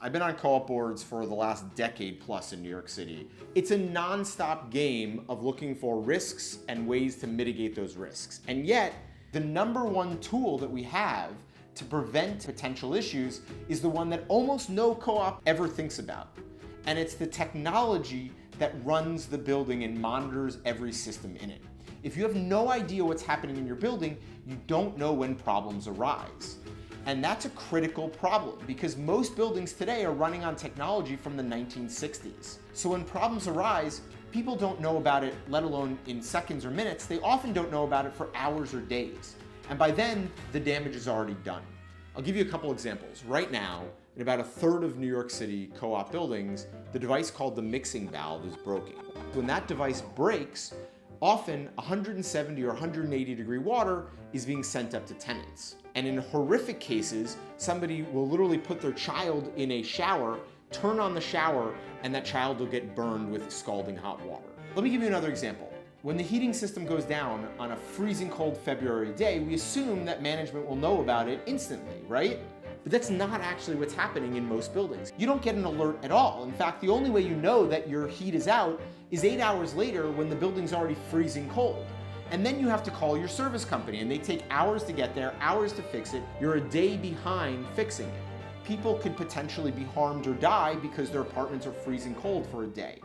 I've been on co-op boards for the last decade plus in New York City. It's a nonstop game of looking for risks and ways to mitigate those risks. And yet, the number one tool that we have to prevent potential issues is the one that almost no co-op ever thinks about. And it's the technology that runs the building and monitors every system in it. If you have no idea what's happening in your building, you don't know when problems arise. And that's a critical problem because most buildings today are running on technology from the 1960s. So when problems arise, people don't know about it, let alone in seconds or minutes. They often don't know about it for hours or days. And by then, the damage is already done. I'll give you a couple examples. Right now, in about a third of New York City co-op buildings, the device called the mixing valve is broken. When that device breaks, often 170 or 180 degree water is being sent up to tenants. And in horrific cases, somebody will literally put their child in a shower, turn on the shower, and that child will get burned with scalding hot water. Let me give you another example. When the heating system goes down on a freezing cold February day, we assume that management will know about it instantly, right? But that's not actually what's happening in most buildings. You don't get an alert at all. In fact, the only way you know that your heat is out is 8 hours later when the building's already freezing cold. And then you have to call your service company and they take hours to get there, hours to fix it. You're a day behind fixing it. People could potentially be harmed or die because their apartments are freezing cold for a day.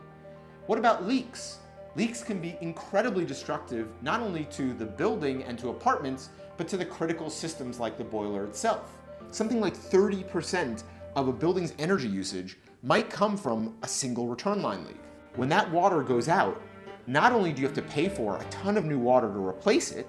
What about leaks? Leaks can be incredibly destructive, not only to the building and to apartments, but to the critical systems like the boiler itself. Something like 30% of a building's energy usage might come from a single return line leak. When that water goes out, not only do you have to pay for a ton of new water to replace it,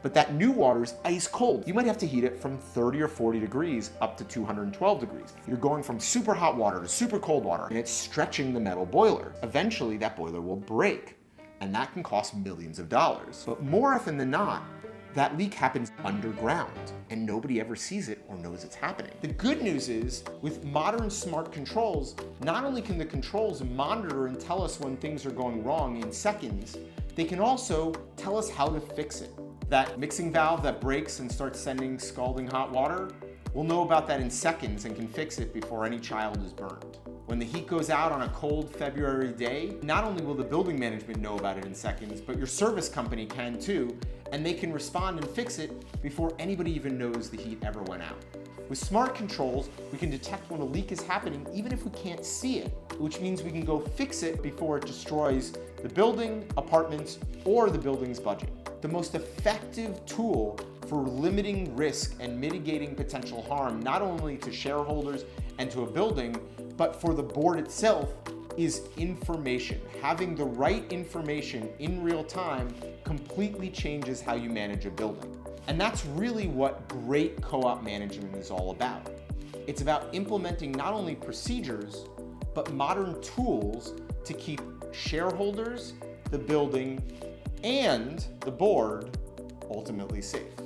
but that new water is ice cold. You might have to heat it from 30 or 40 degrees up to 212 degrees. You're going from super hot water to super cold water, and it's stretching the metal boiler. Eventually, that boiler will break, and that can cost millions of dollars. But more often than not, that leak happens underground and nobody ever sees it or knows it's happening. The good news is, with modern smart controls, not only can the controls monitor and tell us when things are going wrong in seconds, they can also tell us how to fix it. That mixing valve that breaks and starts sending scalding hot water, we'll know about that in seconds and can fix it before any child is burned. When the heat goes out on a cold February day, not only will the building management know about it in seconds, but your service company can too, and they can respond and fix it before anybody even knows the heat ever went out. With smart controls, we can detect when a leak is happening even if we can't see it, which means we can go fix it before it destroys the building, apartments, or the building's budget. The most effective tool for limiting risk and mitigating potential harm, not only to shareholders and to a building, but for the board itself, is information. Having the right information in real time completely changes how you manage a building. And that's really what great co-op management is all about. It's about implementing not only procedures, but modern tools to keep shareholders, the building, and the board ultimately safe.